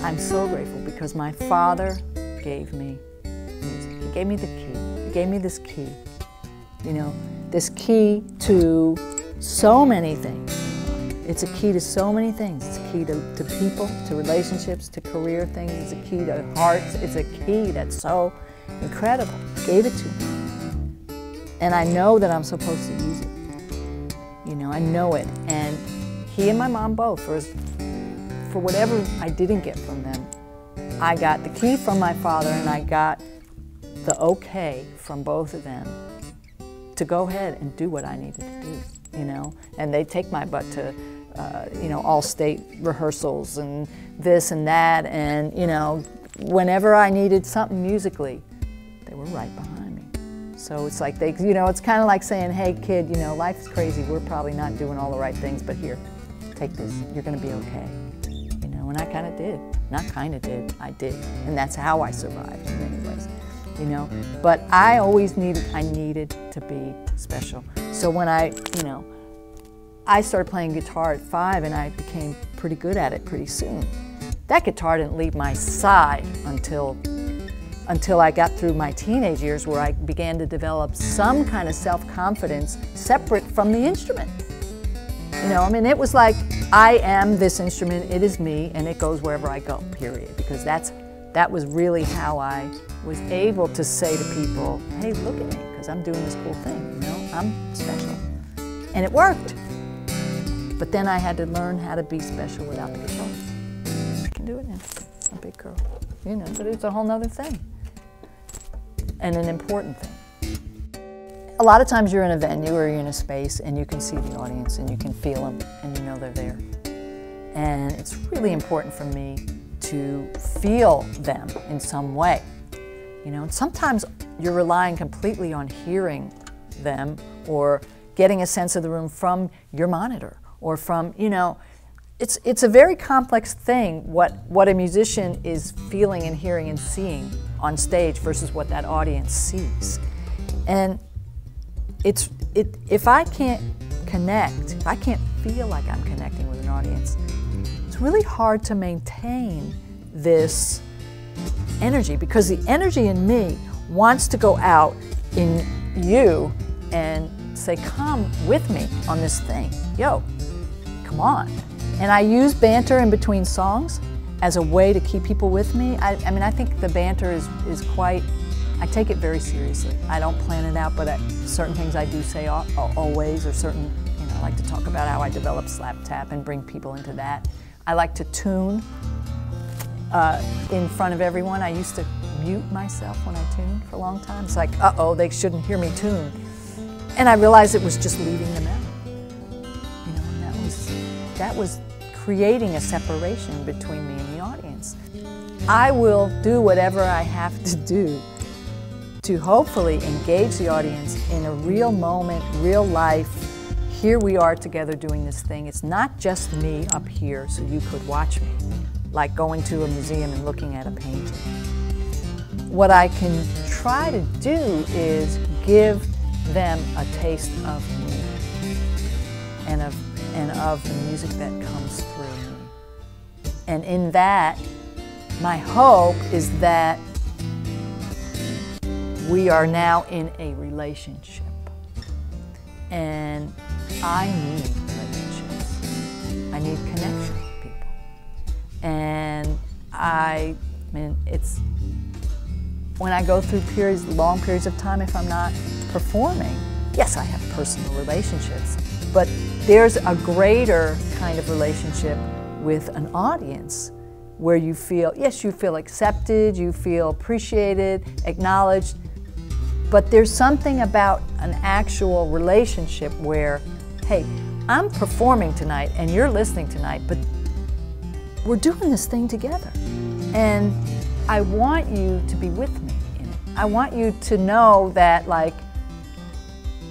I'm so grateful because my father gave me music. He gave me the key. He gave me this key. You know, this key to so many things. It's a key to so many things. It's a key to people, to relationships, to career things. It's a key to hearts. It's a key that's so incredible. He gave it to me. And I know that I'm supposed to use it. You know, I know it. And he and my mom both, for whatever I didn't get from them, I got the key from my father and I got the okay from both of them to go ahead and do what I needed to do, you know. And they take my butt to, you know, all state rehearsals and this and that, and, you know, whenever I needed something musically, they were right behind me. So it's like they, you know, it's kind of like saying, hey kid, you know, life's crazy, we're probably not doing all the right things, but here, take this, you're gonna be okay. You know, and I kind of did. Not kind of did, I did. And that's how I survived in many ways, you know. But I always needed to be special. So when I started playing guitar at 5 and I became pretty good at it pretty soon. That guitar didn't leave my side until I got through my teenage years, where I began to develop some kind of self-confidence separate from the instrument. You know, I mean, it was like, I am this instrument, it is me, and it goes wherever I go, period. Because that was really how I was able to say to people, hey, look at me, because I'm doing this cool thing, you know, I'm special. And it worked. But then I had to learn how to be special without the guitar. I can do it now, I'm a big girl, you know, but it's a whole nother thing. And an important thing. A lot of times you're in a venue or you're in a space and you can see the audience and you can feel them and you know they're there. And it's really important for me to feel them in some way. You know, and sometimes you're relying completely on hearing them or getting a sense of the room from your monitor or from, you know, it's a very complex thing what a musician is feeling and hearing and seeing on stage versus what that audience sees. And if I can't connect, if I can't feel like I'm connecting with an audience, it's really hard to maintain this energy, because the energy in me wants to go out in you and say, come with me on this thing. Yo, come on. And I use banter in between songs as a way to keep people with me. I mean, I think the banter is quite, I take it very seriously. I don't plan it out, but certain things I do say always, or certain, you know, I like to talk about how I develop slap tap and bring people into that. I like to tune in front of everyone. I used to mute myself when I tuned for a long time. It's like, uh-oh, they shouldn't hear me tune. And I realized it was just leaving them out. You know, and that was creating a separation between me and the audience. I will do whatever I have to do to hopefully engage the audience in a real moment, real life. Here we are together doing this thing. It's not just me up here so you could watch me, like going to a museum and looking at a painting. What I can try to do is give them a taste of me and of the music that comes through me. And in that, my hope is that we are now in a relationship. And I need relationships. I need connection with people. And I mean, it's, when I go through periods, long periods of time, if I'm not performing, yes, I have personal relationships, but there's a greater kind of relationship with an audience where you feel, yes, you feel accepted, you feel appreciated, acknowledged, but there's something about an actual relationship where, hey, I'm performing tonight and you're listening tonight, but we're doing this thing together. And I want you to be with me in it. I want you to know that, like,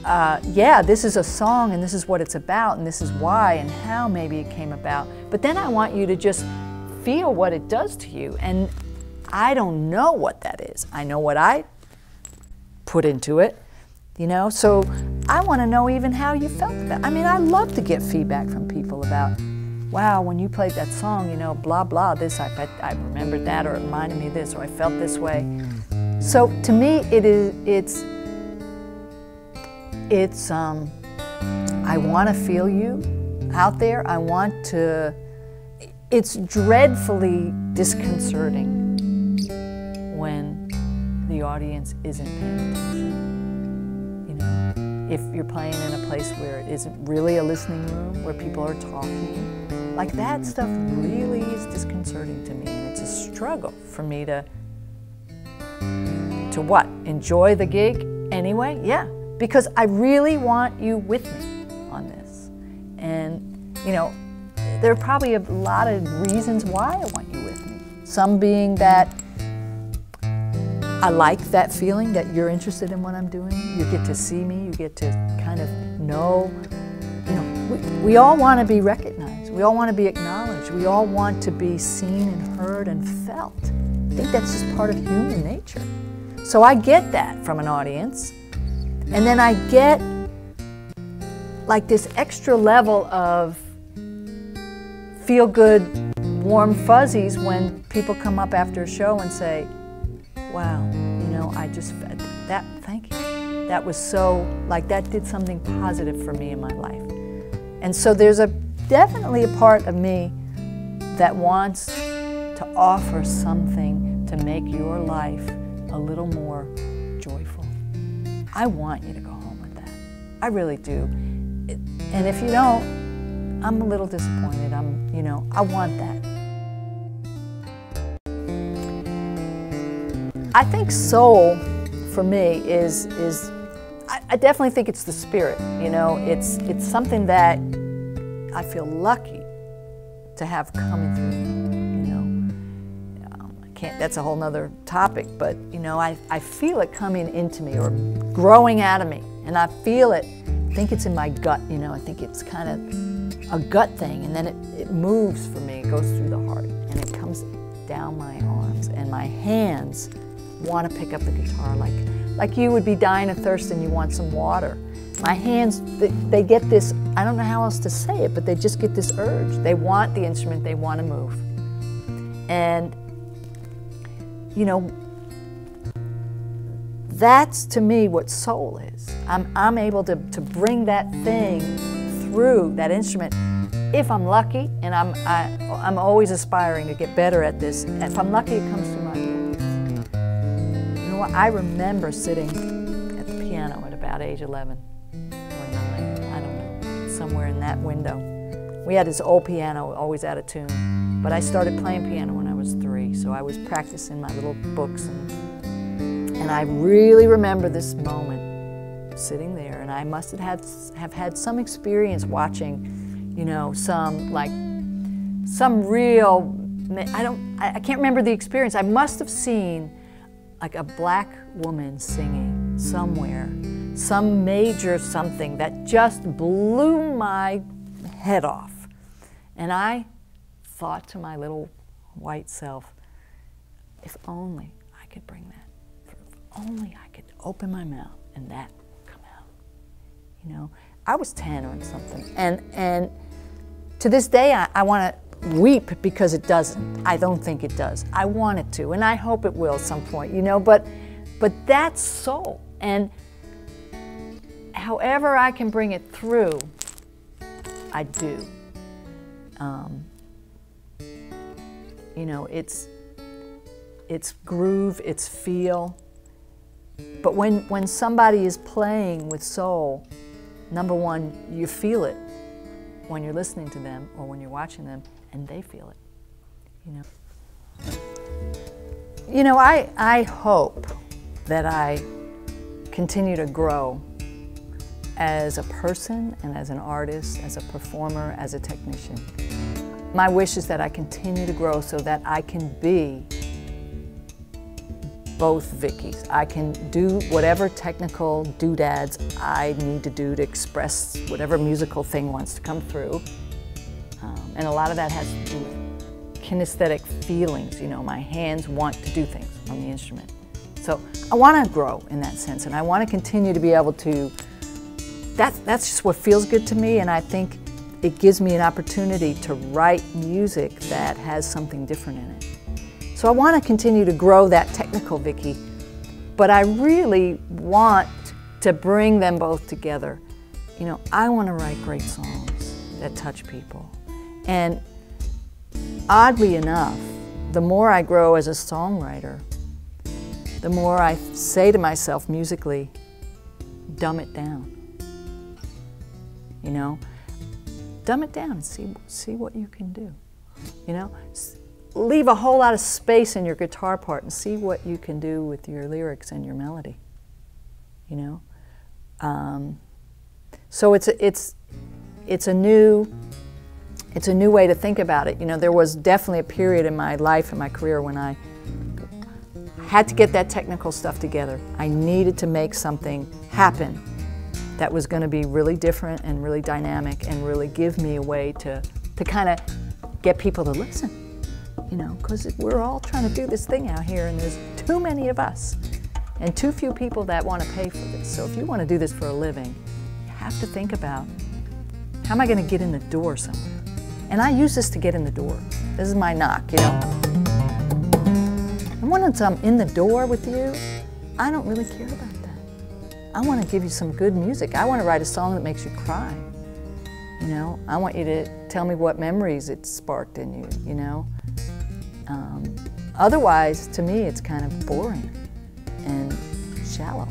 yeah, this is a song and this is what it's about and this is why and how maybe it came about. But then I want you to just feel what it does to you. And I don't know what that is. I know what I put into it, you know? So I want to know even how you felt about it. I mean, I love to get feedback from people about, wow, when you played that song, you know, blah, blah, this, I remembered that, or it reminded me of this, or I felt this way. So to me, it's I want to feel you out there. I want to, it's dreadfully disconcerting when the audience isn't paying attention. You know, if you're playing in a place where it isn't really a listening room, where people are talking, like that stuff really is disconcerting to me, and it's a struggle for me to what? Enjoy the gig anyway? Yeah, because I really want you with me on this. And, you know, there are probably a lot of reasons why I want you with me. Some being that I like that feeling that you're interested in what I'm doing. You get to see me, you get to kind of know, you know, we all want to be recognized. We all want to be acknowledged. We all want to be seen and heard and felt. I think that's just part of human nature. So I get that from an audience. And then I get like this extra level of feel-good, warm fuzzies when people come up after a show and say, wow, you know, I just, that, thank you. That was so, like that did something positive for me in my life. And so there's definitely a part of me that wants to offer something to make your life a little more joyful. I want you to go home with that. I really do. And if you don't, I'm a little disappointed. You know, I want that. I think soul, for me, is I definitely think it's the spirit. You know, it's something that I feel lucky to have coming through me. You know, I can't. That's a whole nother topic. But you know, I feel it coming into me or growing out of me, and I feel it. I think it's in my gut. You know, I think it's kind of a gut thing, and then it moves for me. It goes through the heart, and it comes down my arms, and my hands want to pick up the guitar like you would be dying of thirst and you want some water. My hands, they get this, I don't know how else to say it, but they just get this urge. They want the instrument, they want to move. And, you know, that's to me what soul is. I'm able to bring that thing through that instrument if I'm lucky, and I'm always aspiring to get better at this. If I'm lucky, it comes through my voice. You know what? I remember sitting at the piano at about age 11 or 9, I don't know, somewhere in that window. We had this old piano, always out of tune, but I started playing piano when I was 3, so I was practicing my little books, and I really remember this moment, sitting there, and I must have had some experience watching, you know, some real, I can't remember the experience. I must have seen like a black woman singing somewhere, some major something that just blew my head off. And I thought to my little white self, if only I could bring that, if only I could open my mouth and that would come out. You know, I was 10 or something. And to this day, I want to weep because it doesn't. I don't think it does. I want it to, and I hope it will at some point, you know, but that's soul. And however I can bring it through, I do. You know, it's groove, it's feel. But when somebody is playing with soul, number one, you feel it when you're listening to them or when you're watching them, and they feel it, you know. You know, I hope that I continue to grow as a person and as an artist, as a performer, as a technician. My wish is that I continue to grow so that I can be both Vickies. I can do whatever technical doodads I need to do to express whatever musical thing wants to come through. And a lot of that has to do with kinesthetic feelings, you know, my hands want to do things on the instrument. So I want to grow in that sense, and I want to continue to be able to, that's just what feels good to me, and I think it gives me an opportunity to write music that has something different in it. So I want to continue to grow that technical Vicki, but I really want to bring them both together. You know, I want to write great songs that touch people. And oddly enough, the more I grow as a songwriter, the more I say to myself musically, dumb it down. You know, dumb it down and see what you can do. You know, leave a whole lot of space in your guitar part and see what you can do with your lyrics and your melody. You know, so it's a new way to think about it. You know, there was definitely a period in my life and my career when I had to get that technical stuff together. I needed to make something happen that was going to be really different and really dynamic and really give me a way to kind of get people to listen. You know, because we're all trying to do this thing out here, and there's too many of us and too few people that want to pay for this. So if you want to do this for a living, you have to think about, how am I going to get in the door somewhere? And I use this to get in the door. This is my knock, you know. And once I'm in the door with you, I don't really care about that. I want to give you some good music. I want to write a song that makes you cry. You know, I want you to tell me what memories it sparked in you, you know. Otherwise, to me, it's kind of boring and shallow.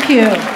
Thank you.